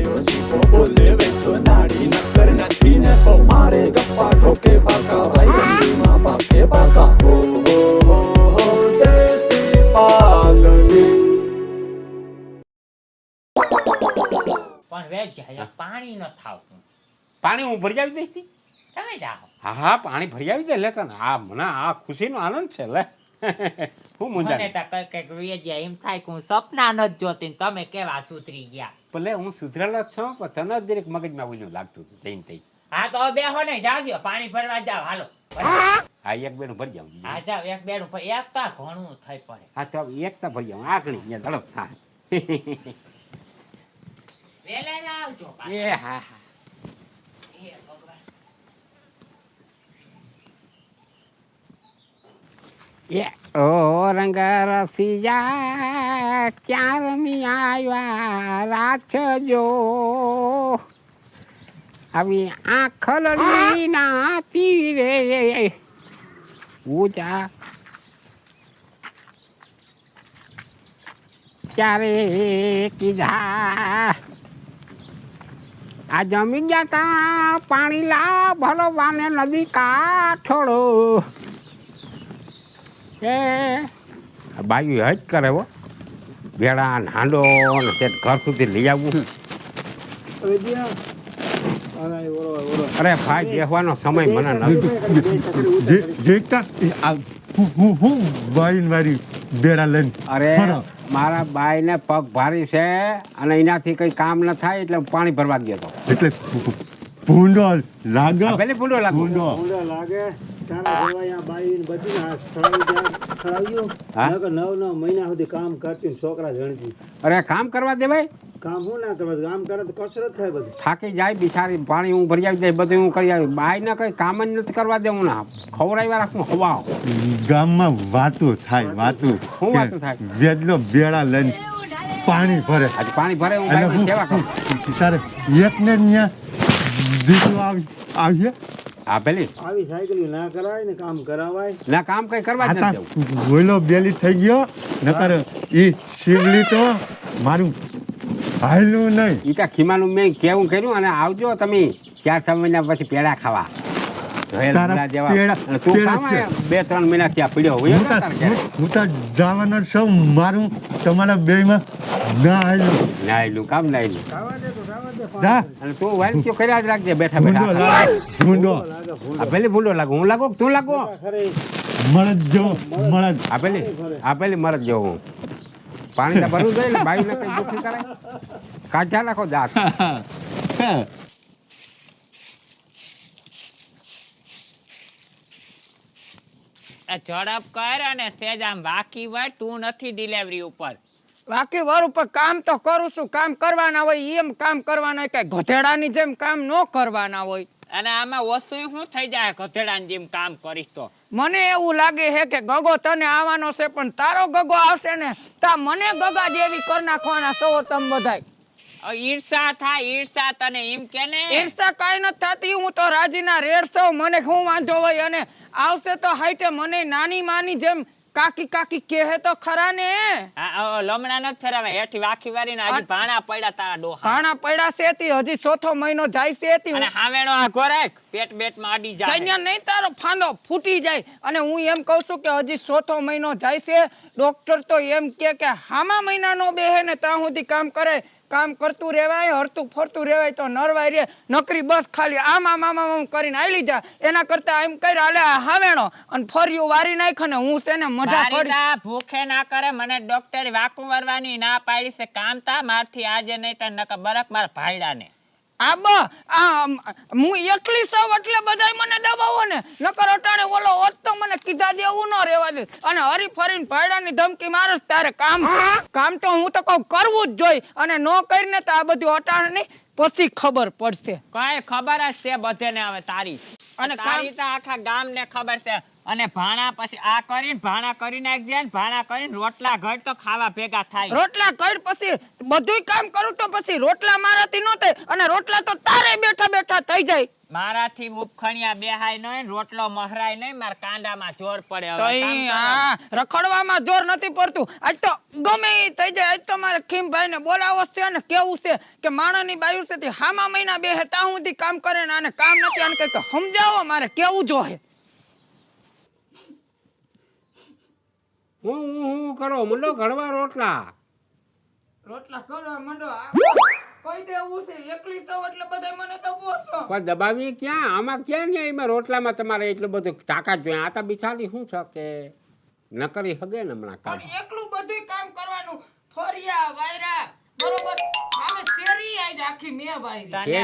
ગાયો જીવો બોલે વેચો નાડી નકર નથી ને તો મારે ગપ્પા ઠોકે પાકા ભાઈ ગંદીમાં પાકે પાકા હો દેશી પાલડી પણ વેચ જાય પાણી ન થાવતું પાણી હું ભરી આવી દઈશ તમે જાઓ હા હા પાણી ભરી આવી દે લે તને આ મને આ ખુશીનો આનંદ છે લે હું મને મુંજા તો કઈક વેચ જાય એમ થાય કે હું સપના નથી જોતી ને તમે કેવા સુધરી ગયા ભલે હું સુધરેલો જ છું પણ તને જ દરેક મગજમાં ઓલું લાગતું હતું જઈને તઈ હા તો હવે બેહો ને જાજો પાણી ભરવા જાવ હાલો આ એક બેનું ભરી જાઉં હા જાવ એક બેડું પર એક તા ઘણું થઈ પડે હા તો હવે એકતા ભરી જાઉં આગળી ત્યાં ઝડપ થાય વેલે ના આવજો પાછા. એ હા હા એ ભગવાન એ ઓ રંગ રસિયા ક્યાં રમી આવ્યા રાખજો આવી આંખલડી નાતી રે ઊંચા ચારે કીધા આ જમી ગયા તા પાણી લા ભલો વાને નદી કાઠોડો એ બાયું હજ કરે હો ભેળા હાંડો ને તે ઘર સુધી લઈ આવવું અરે ભાઈ બેસવાનો સમય મને નથી બેડા લઈને અરે મારા બાઈને પગ ભારી છે અને એનાથી કઈ કામ ન થાય એટલે હું પાણી ભરવા ગયો હતો એટલે ભૂંડો લાગે પેલી ભૂંડો લાગુ ભૂંડો લાગે તારા જેવા બાઈ બધી હા? 9 મહિના સુધી કામ કરતી છોકરા જણતી અરે કામ કરવા દે ભાઈ કામ શું ના કરવા કામ કરે તો કસરત થાય બધી થાકી જાય બિચારી પાણી હું ભરી આવી જાય બધું હું કરી આવી બાઈને કઈ કામ જ નથી કરવા દેવું ના ખવડાવ્યા રાખું હવાઓ ગામમાં વાતું થાય વાતું શું વાતું થાય? જેટલો બેડા લઈને પાણી ભરે આજે પાણી ભરે હું અને બાઈને સેવા કરું તારે એકને ત્યાં દીકરો આવીએ હા પેલી આવી સાયકલ ના કરાય ને કામ કરાવાય ના કામ કઈ કરવા જ નથી દેવું બોલો બેલી થઈ ગયો નકર ઈ શિવલી તો મારું હાયલું નહીં ઈ કા ખીમાનું મેં કેવું કર્યું અને આવજો તમે 4-6 મહિના પછી પેડા ખાવા તારા જેવા પેડા- અને તું પેડા ખાવા છે. 2-3 મહિના ત્યાં પીડ્યો હોય હું તો જવાનો છું મારું તમારા બેમાં ના હાયલું નાયલું કામ નાયલું જા અને તું વાઈલ ક્યો કર્યા જ રાખજે બેઠા ભૂંડો બેઠા લાગે ભૂંડો આ પેલી ભૂંડો લાગુ હું લાગુ કે તું લાગો ખરે મળદ જો મળદ આ પેલી મરદ જેવો હું પાણી તો ભરવું જોઈએ ને બાયું કઈ દુઃખી કરાય કાઢ્યા નાખો દાંત ઝડપ કર અને સેજ આમ વાકી વળ તું નથી ડિલિવરી ઉપર બાકી વર ઉપર કામ તો કરું છું કામ કરવાના હોય એમ કામ કરવાના હોય કઈ ગધેડાની જેમ કામ ન કરવાના હોય અને આમાં વસ્તુ શું થઈ જાય ગધેડાની જેમ કામ કરીશ તો મને એવું લાગે છે કે ગગો તને આવવાનો છે પણ તારો ગગો આવશે ને તા મને ગગા જેવી કરી નાખવાના છો તમે બધાય ઈર્ષા થાય ઈર્ષા તને એમ કે ને ઈર્ષા કાંઈ નથી થતી હું તો રાજીના રેડ છું મને શું વાંધો હોય અને આવશે તો હાઈટે મને નાની માની જેમ કાકી કાકી કહે તો ખરા ને લમણા નથી ફેરવે હેઠી વાખી વારીને હજી ભાણા પડ્યા તારા ડોહા ભાણા પડ્યા છે તી હજી 4થો મહિનો જાય છે તી અને હાવેણો આ ગોરેક પેટ બેટમાં અડી જાય કન્યા નહીં તારો ફાંદો ફૂટી જાય અને હું એમ કહું છું કે હજી 4થો મહિનો જાય છે ડોક્ટર તો એમ કે હામા મહિનાનો બેહે ને ત્યાં સુધી કામ કરે કામ કરતું રહેવાય હરતું ફરતું રહેવાય તો નરવાય રે નકરી બસ ખાલી આમ કરીને આલી જા એના કરતા એમ કરી હાલે હાવેણો અને ફર્યું વારી નાખ ને હું તેને મજા કરી મારી ભૂખે ના કરે મને ડોક્ટર વાકું વરવાની ના પાડી છે કામ તા મારથી આજે નહીં તો નકર બરક માર ભાઈડાને હું એકલી સૌ એટલે બધાય મને દબાવો ને નકર અટાણે ઓલો હોત તો મને કીધા દેવું ન રહેવા દે અને હરી ફરીને ભાડાની ધમકી મારસ તારે કામ તો હું તો કહું કરવું જ જોઈ અને નો કરીને તો આ બધું અટાણે નહીં પછી ખબર પડશે કઈ ખબર જ છે બધેને હવે તારી અને તારી તો આખા ગામને ખબર છે અને ભાણા પછી આ કરીને ભાણા કરી નાખજે ને ભાણા કરીને રોટલા ઘડ તો ખાવા ભેગા થાય રોટલા કર પછી બધુંય કામ કરું તો પછી રોટલા મારાથી ન થાય અને રોટલા તો તારે બેઠા બેઠા થઈ જાય મારાથી ઉપખણિયા બેહાય નહીં, રોટલો મહરાય નહીં, મારા કાંડામાં જોર પડે. હવે તો કામ ઈ કરો. આ રખડવામાં જોર નથી પડતું. આજ તો ગમે ઈ થઈ જાય. આજ તો મારે ખીમભાઈને બોલાવો છે ને કેવું છે કે માણાની બાયુ છે તે હામા મહિના બેહે ત્યાં સુધી કામ કરે ને આને કામ નથી, આને કંઈક સમજાવો, મારે કેવું જોહે. હું કરો મંડો ઘડવા રોટલા. રોટલા કરવા માંડો. કોઈ દેવું છે એકલી સૌ એટલે બધા મને તો બોલશો. પણ દબાવી ક્યાં? આમાં ક્યાં ને એમાં રોટલામાં તમારે એટલું બધું તાકાત જોઈએ. આ તો બિચારી શું છે કે ન કરી શકે ને હમણાં કામ. પણ એકલું બધું કામ કરવાનું. ફોરિયા વાયરા બરોબર. આમે શેરી આઈ આખી મે વાયરી. તને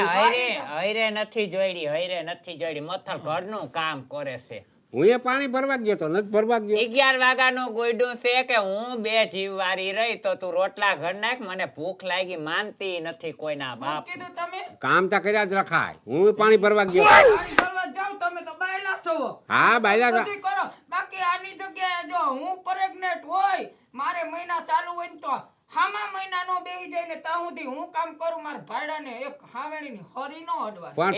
હૈરે નથી જોઈડી. મથલ ઘરનું કામ કરે છે. હું એ પાણી ભરવા ગયો તો નથી ભરવા ગયો. 11 વાગ્યાનું ગોયડું છે કે હું 2 જીવવારી રહી તો તું રોટલા ઘર નાખ, મને ભૂખ લાગી, માનતી નથી કોઈના બાપ. કીધું તમે કામ તો કર્યા જ રખાય. હું પાણી ભરવા ગયો. પાણી ભરવા જાવ તમે તો બાયલા છો. હા બાયલા બધું કરો. બાકી આની જગ્યાએ જો હું પ્રેગ્નેટ હોય, મારે મહિના ચાલુ હોય ને તો હામા મહિના નો બેહી જાય ને ત્યાં સુધી હું કામ કરું, મારા ભાડાને એક હાવેણીની હરી નો અડવા. પણ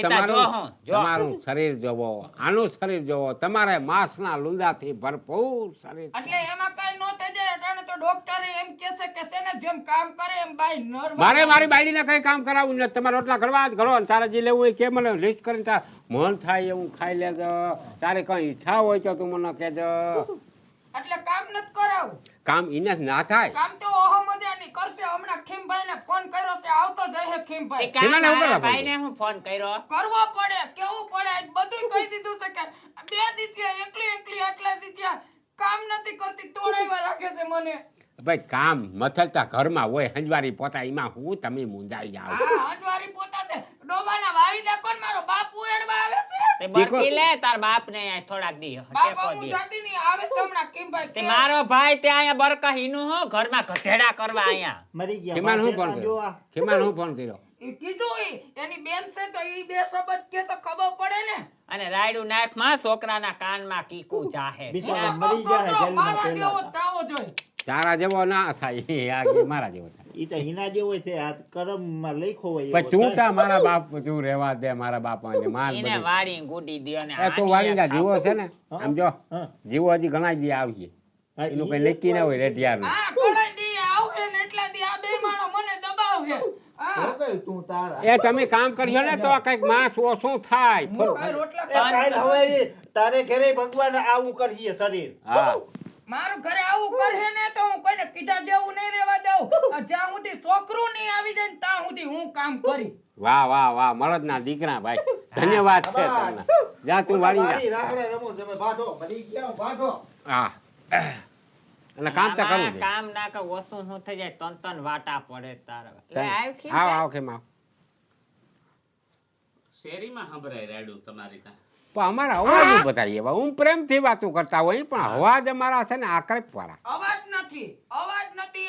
તમારું શરીર જોવો, આનું શરીર જોવો, તમારે માંસના લૂંદાથી ભરપૂર શરીર. એટલે એમાં કઈ નો થઈ જાય. અટાણે તો ડોક્ટરે એમ કહે છે કે જેમ કામ કરે એમ બાઈ નર. મારે મારી બાયડીને કઈ કામ કરાવવું નથી. તમારે રોટલા ઘડવા જ ઘડો. તારે જે લેવું હોય કે મને લિસ્ટ કરીને તાર મન થાય એવું ખાઈ લેજો. તારે કઈ ઈચ્છા હોય તો તું મને કહેજો. એટલે કામ નથી કરાવું. કામ એને ના થાય. કામ તો ઓહો મજાની કરશે. હમણાં ખીમભાઈને ફોન કર્યો છે, આવતો જશે ખીમભાઈ. કેમને હું કરવા ભાઈને હું ફોન કર્યો? કરવો પડે, કેવું પડે. બધું કહી દીધું છે કે 2 દીત્યા એકલી આટલા દીત્યા કામ નથી કરતી, તોડાવ્યા રાખે છે મને. ભાઈ કામ મથલતા ઘરમાં હોય, હંજવારી પોતા, એમાં હું તમે મુંજાઈ જાવ. હા હંજવારી પોતા છે. ડોબાના વાવી કોણ મારો બાપ ઉએડવા આવે છે. તે બરકી લે તાર બાપને થોડાક દી બાપ ટેકો હું દે. જાતી ની આવે છે હમણાં ખીમભાઈ. તે મારો ભાઈ તે અહીંયા બરકા હીનું હો ઘરમાં ગધેડા કરવા અહીંયા. મરી ગયા ખેમાન હું ફોન જો કર્યો? આ. ખેમાન હું ફોન કર્યો? ઈ કીધું એની બેન છે તો ઈ બે શબ્દ કે તો ખબર પડે ને. અને રાયડું નાખમાં છોકરાના કાનમાં કીકુ જાહે. બિચારા હું તો મરી કહું જાય છોકરો જેલમાં મારા જેવો પહેલા. તાવો જોઈ. તારા જેવો ના થાય, આ મારા જેવો થાય. ઈ તો હિના જેવો છે. આ કરમમાં લખ્યો હોય પણ એવો તું થાય. તા મારા બાપ તું રહેવા દે. મારા બાપાને માલ એને બધું. વાળી ગુડી દ્યો ને એ તું આની વાળી એક જીવો છે ને, હા. આમ જો હા. જીવો હજી ઘણા દી આવીએ. હા, એનું ઈ કઈ નક્કી ના હોય રેટિયાર. હા ઘણા દી આવે ને એટલા દી આ બે માણો મને દબાવે. હા હું કહ્યું તું તારા. એ તમે કામ કર્યો ને તો કઈક માસ ઓછું થાય. હું કાંઈ રોટલા એ કાલ હવે તારે ઘરે ભગવાન આવું કરીએ શરીર. હા મારું ઘરે આવું કરે ને તો હું કોઈને કીધા જેવું નહીં રહેવા દઉં. આ જ્યાં સુધી છોકરું નહીં આવી જાય ને ત્યાં સુધી હું કામ કરી. વાહ વાહ વાહ મળદના દીકરા ભાઈ, ધન્યવાદ છે તમને. જા તું વાળી જા. મારી રાહડે રમો તમે બાંધો. મરી ગયા બાંધો. હા એટલે કામ તો કરવું છે. કામ ના કર વસ્તુ શું થઈ જાય તન વાટા પડે તારા. લે આવ ખીમ આવ લે. આવ કેમ આવ. શેરીમાં સંભળાય રાયડું તમારી ત્યાં. પણ અમારા અવાજ જ બધા એવા. હું પ્રેમથી વાતો કરતા હોય પણ અવાજ અમારા છે ને આકર્ષક વાળા. અવાજ નથી.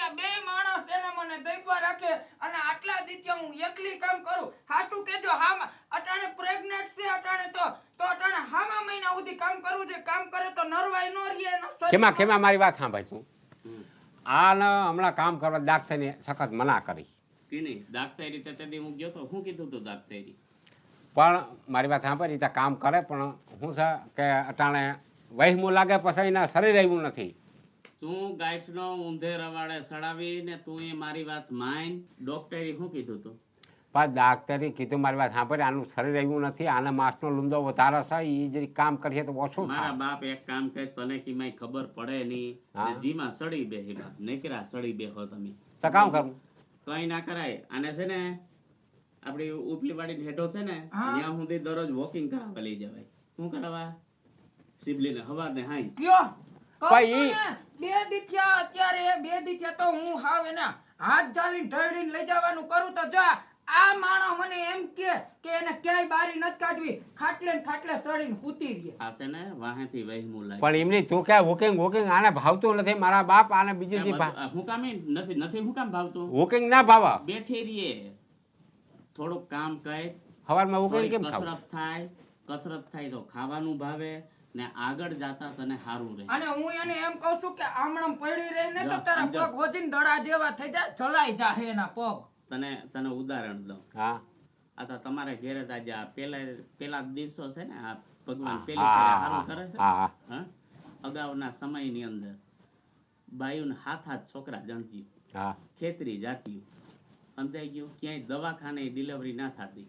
આ બે માણસ એને મને દઈપા રાખે અને આટલા દીથી હું એકલી કામ કરું. હાચું કેજો હા અટાણે પ્રેગ્નેન્ટ છે અટાણે તો અટાણે હામા મહિના સુધી કામ કરવું છે. કામ કરે તો નરવાઈ નો રહે એનો શરીર. ખેમા મારી વાત સાંભળ તું. આને હમણાં કામ કરવા દાખતને સખત મના કરી. કે નહીં દાખતાઈ રીતે તેથી હું ગયો તો શું કીધું તું દાખતાઈ? પણ મારી વાત સાંભળ, રીતે કામ કરે પણ શું છે કે અટાણે વહેમું લાગે પછી એના શરીર એવું નથી. તું ગાંઠનો ઊંધે રવાડે સડાવીને તું એ મારી વાત માન. ડોક્ટરે શું કીધું તું? પણ ડાક્ટરે કીધું મારી વાત સાંભળ, આનું શરીર એવું નથી, આને માંસનો લૂંદો વધારે છે, એ જરી કામ કરીએ તો ઓછું મારા થાય. બાપ એક કામ કરે તને કીમાય ખબર પડે નહીં. હા. ને જીમાં સડી બેહી બાપ નકરા સડી બેહો તમે. તો કામ કરવું. કઈ ના કરાય. આને છે ને આપડી ઉપલી વાડી હેઠો છે ને હા. ત્યાં સુધી દરરોજ વોકિંગ કરાવવા લઈ જવાય. શું કરાવવા? સિબલીને હવારને હાઈ. કયો કહું ભાઈ, છું ને, બે દીથિયા અત્યારે બે દીથિયા તો હું હાવ એના હાથ જાલીને ઢળીને લઈ જવાનું કરું તો જો આ માણસ મને એમ કે એને ક્યાંય બારી નથી કાઢવી. ખાટલે ને ખાટલે સડીને સૂતી રહે. આ છે ને વાહેથી વહેમું લાગે. પણ એમની તું ક્યાં વોકિંગ આને ભાવતું નથી. મારા બાપ આને બીજું જે હું કામ નથી હું કામ ભાવતું? વોકિંગ ના ભાવે. બેઠી રહીએ થોડુંક કામ કર. સવારમાં વોકિંગ થોડી કેમ ખાવું? કસરત થાય તો ખાવાનું ભાવે ને આગળ જાતા તને સારું રહે. અને હું એને એમ કહું છું કે આમણમ પડી રહે ને તો જો, તારા સમજો. પગ હોજીને દડા જેવા થઈ જાય, જલાઈ જાહે એના પગ. તને ઉદાહરણ દઉં. હા આ તો તમારે ઘેરે જ આજે આ પેલા દિવસો છે ને આ ભગવાન હા, પેલી ફેરે હા, હારું કરે છે હા. હા અગાઉના સમયની અંદર બાયુને હાથ છોકરા જણજી હા ખેતરી જાતિયું સમજાઈ ગયું ક્યાંય દવાખાને ડિલિવરી ના થતી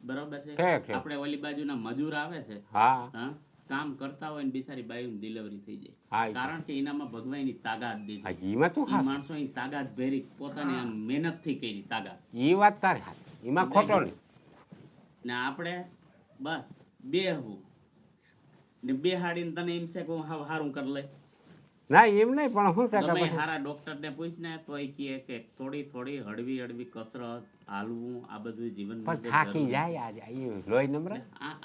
બરોબર છે છે, છે. આપણે ઓલી બાજુના મજૂર આવે છે હા હા કામ કરતા હોય ને બિચારી બાયુની ડિલિવરી થઈ હા, જાય એ કારણ કે એનામાં ભગવાનની તાકાત દીધી એમાં તું ઈ માણસોની તાકાત ભેરી પોતાની આમ મહેનતથી કરી તાકાત એ વાત તારે હાચી. એમાં ખોટો નહીં. ને આપણે બસ બેહવું ને બેહાડીને તને એમ છે કે હું હાવ હારું કરી લઈ ના એમ નહીં પણ શું છે કે ગમે પછી હારા ડોક્ટર ને પૂછ ને તો એ કહે કે થોડી હળવી કસરત હાલવું આ બધું જીવન પણ થાકી જાય આજે એ લોહી નંબર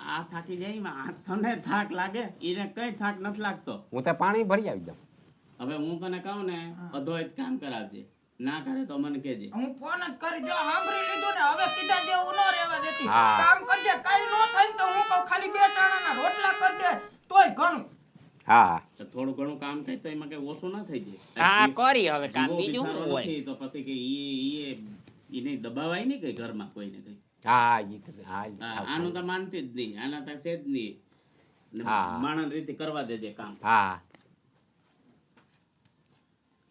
આ થાકી જાય માં આ તને થાક લાગે એને કઈ થાક નથી લાગતો હું તો પાણી ભરી આવી જાઉં. હવે હું તને કહું ને અધોય કામ કરાવજે ના કરે તો મને કહેજે હું ફોન જ કરી જો સાંભળી લીધું ને હવે કીધા જેવું ન રહેવા દેતી હા. કામ કરજે કાઈ નો થાય ને તો હું કહું ખાલી 2 ટાણાના રોટલા કર દે તોય ઘણું હા તો થોડું ઘણું કામ થાય તો એમાં કઈ ઓછું ના થઈ જાય હા કરી હવે કામ જીવો બીજું બિચારો શું હોય નથી તો પછી કે એને દબાવાય નહીં કઈ ઘરમાં કોઈને કઈ હા ઈ તો- હા ઈ હા, થાવ આનું થાય. તો માનતી જ નહીં આના તો છે જ નહીં ને હા. માણસ રીતે કરવા દેજે કામ હા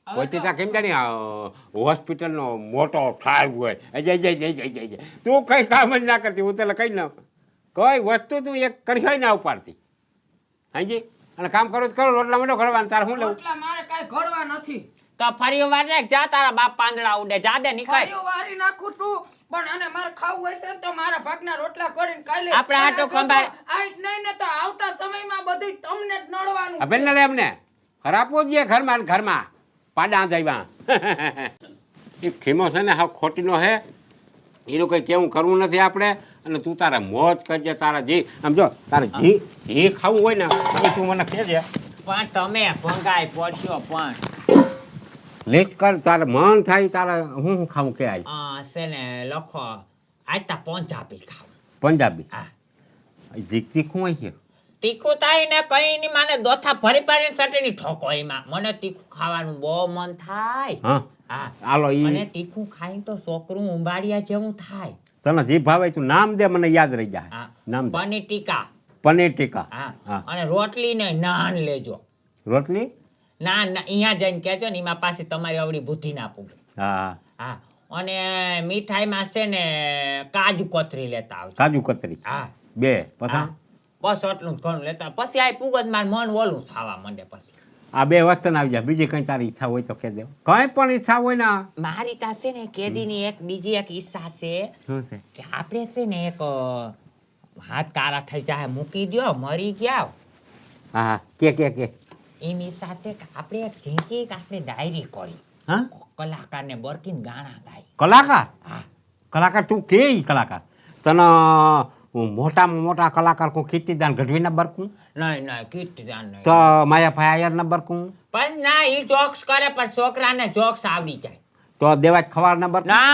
કોઈ તો ત્યાં કેમ જાણી હોસ્પિટલનો મોટો ઠાર હોય જય જય જય જય જય જય તું કઈ કામ જ ના કરતી હું તને કઈ ના કઈ વસ્તુ તું એક કરી ના ઉપાડતી હાજી અને કામ કરો કરો રોટલા મોટો ઘડવાનું તારે શું લેવું રોટલા મારે કાઈ ઘડવા નથી તો ફરી વાર ને જા તારા બાપ પાંદડા ઉડે જા દે નીકળ ફરી વારી નાખું છું પણ આને મારે ખાવું હોય છે ને તો મારા ભાગના રોટલા કરીને ખાઈ લે આપણે આટો ખંભાળ- આઈટ નહીં ને તો આવતા સમયમાં બધું તમને જ નડવાનું અભેલ ને લે એમને ખરાપો જ ઘરમાં ને ઘરમાં પાડા જઈવા એ ખીમો છે ને હા ખોટીનો હે એનું કંઈ કેવું કરવું નથી આપણે અને તું તારા મોજ કરજે તારા જી આમ જો તારે ઘી ખાવું હોય ને એ તું મને કહેજે પણ તમે ભંગાઈ પડશો પણ લેટ કર તારે મન થાય તારા હું ખાવું કે આજ છે ને લખો આતા પંજાબી ખાવ પંજાબી હા તીખું હોય છે તીખું થાય ને કઈ ની માને દોથા ફરી પાડીને ચટણી ઠોકો એમાં મને તીખું ખાવાનું બહુ મન થાય હા હા હાલો અને ઈ તીખું ખાઈને તો છોકરું ઉંબાડિયા જેવું થાય તને જે ભાવે તું નામ દે મને યાદ રહી જાય હા નામ દે પનીર ટીકા પનીર ટીકા હા હા અને રોટલી ને નાન લેજો રોટલી ના અહીંયા જઈને કહેજો ને એમાં પાછી તમારી આવડી બુદ્ધિ ના પૂગે હા હા અને મીઠાઈમાં છે ને કાજુ કતરી લેતા આવજો કાજુ કતરી હા 2 પછી હા. બસ એટલું જ ઘણું લેતા પછી આ પૂગ જ માર મન ઓલું થવા માંડે પછી આ 2 વસ્તુ આવી જાય બીજી કઈ તારી ઈચ્છા હોય તો કહી દે કઈ પણ ઈચ્છા હોય ને મારી પાસે ને કેદીની એક બીજી એક ઈચ્છા છે શું છે કે આપણે છે ને એક હાથ કારા થઈ જાય મૂકી દ્યો મરી ગયા હા કે એની સાથે કે આપણે એક ઝીંકી કે આપણે ડાયરી કરી હા કલાકારને બરકીને ગાણા ગાય કલાકાર હા કલાકાર તું કે ઈ કલાકાર તને મોટામાં મોટા કલાકાર કોઈ કીર્તિદાન ગઢવીના બરકું નહીં કીર્તિદાન નહીં તો માયાભાઈ આયરના બરકું પણ ના ઈ જોક્સ કરે પણ છોકરાને જોક્સ આવડી જાય તો દેવાજ ખવારના બરકું ના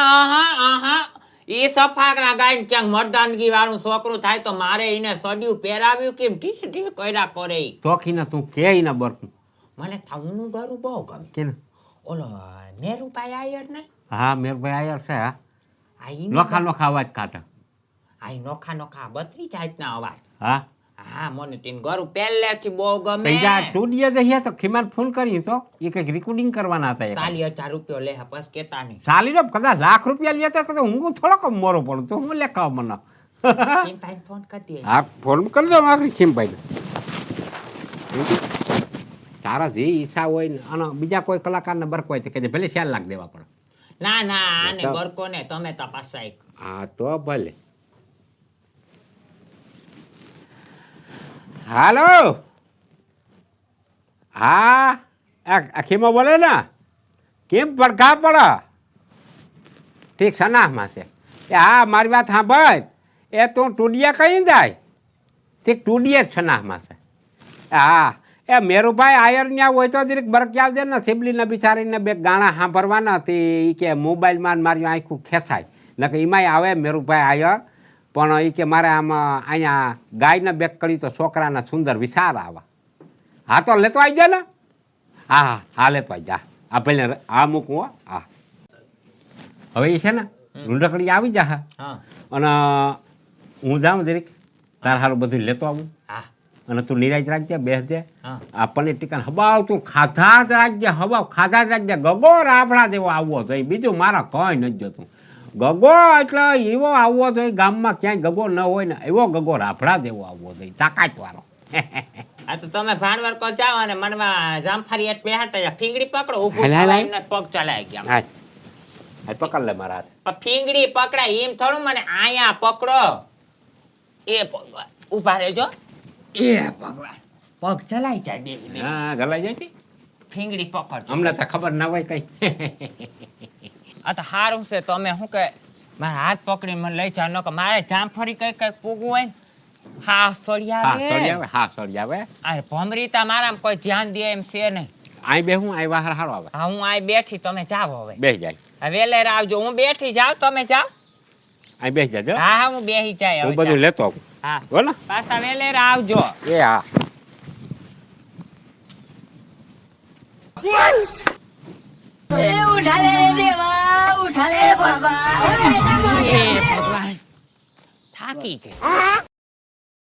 આહા ઈ સફાકરા ગાઈને ક્યાંક મર્દાનગી વાળું છોકરું થાય તો મારે એને સડ્યું પહેરાવ્યું કેમ ઢી કર્યા કરે ઈ. તોખીને તું કે ના બરકું મને થાઉનું ગારું બહુ ગમે કે ને ઓલો મેરુભાઈ આયર ને હા મેરભાઈ આયર છે હા આ ઈ નોખા નોખા અવાજ કાઢે આ ઈ નોખા બત્રી જાતના અવાજ હા હા મને તેન ગારું પહેલેથી બહુ ગમે પૈસા સ્ટુડિયો જઈએ તો ખીમાન ફોન કરી તો એ કંઈક રેકોર્ડિંગ કરવાના હતા 40,000 રૂપિયો લે બસ કેતા નહીં ચાલી રો કદાચ લાખ રૂપિયા લેતા તો હું થોડોક મોરો પડું તો હું લેખાવ મને એમ ભાઈ ફોન કરી દે હા ફોન કરી દો આખરી ખીમભાઈને તારા જે ઈચ્છા હોય ને અને બીજા કોઈ કલાકારને બરક હોય તો કે ભલે 4 લાખ દેવા પડે ના આને બરકો ને તમે તપાસાય હા તો ભલે હાલો હા આખીમાં બોલે ને કેમ પડઘા પડે ઠીક સનાહમાં છે એ હા મારી વાત સાંભળ એ તું ટુડિયા કઈ જાય ઠીક ટુડિયા જ સનાહમાં છે હા એ મેરુભાઈ આયર ન્યા હોય તો જરીક બરક આવજે ને સિબલીને બિચારીને 2 ગાણા સાંભળવાના હતી એ કે મોબાઈલમાં મારી આંખું ખેંચાય નકે એમાંય આવે મેરુભાઈ આયર પણ એ કે મારે આમ અહીંયા ગાયને બેક કરી તો છોકરાના સુંદર વિચાર આવે હા તો લેતો આવી જાય ને હા લેતો આવી જા આ ભલે આ મૂકવું હો હા હવે એ છે ને રૂંઢકડી આવી જા હા અને હું જાઉં જરીક તાર હારું બધું લેતો આવું હા અને તું નિરાજ રાખજે બેસજે હા આ પનીર ટીકા હબાવ તું ખાધા જ રાખજે હબાવ ખાધા જ રાખજે ગગો રાફડા જેવો આવવો જોઈએ બીજું મારા કંઈ નથી જોતું ગગો એટલે એવો આવવો જોઈએ ગામમાં ક્યાંય ગગો ન હોય ને એવો ગગો રાફડા જેવો આવવો જોઈએ તાકાત વાળો આ તો તમે ભાણવર કો જાઓ અને મનવા જામફારી એટ બેહાડતા જા ફીંગડી પકડો ઊભું હાલ, હાલ, થવા હાલ. એમને પગ ચલાઈ ગયા હા હા પકડ લે મારા હાથ પણ ફીંગડી પકડાય એમ થોડું મને આયા પકડો એ ભગવાન ઊભા રહેજો એ ભગવાન પગ ચલાઈ જાય બે હા ગલાઈ જાય છે ફીંગડી પકડજો અમને તો ખબર ના હોય કઈ આ તો સારું છે તમે શું કે મારા હાથ પકડીને મને લઈ જાવ ન કે મારે જામફળી કઈ કઈ પૂગવું હોય ને હા સળી હા આવે સળી આવે હા સળી આવે અરે ભમરીતા મારામાં કોઈ ધ્યાન દે એમ છે નહીં અહીં બે હું અહીં બહાર હારો આવે હા હું આ બેઠી તમે જાઓ હવે બેસી જાય હવે વેલેર આવજો હું બેઠી જાઉં તમે જાઓ અહીં બેસી જાજો હા હા હું બેહી જાય હું હવે બધું જાઉં. લેતો આવું હા બોલો પાછા વેલેર આવજો એ હા એ ભગવાન થાકી ગઈ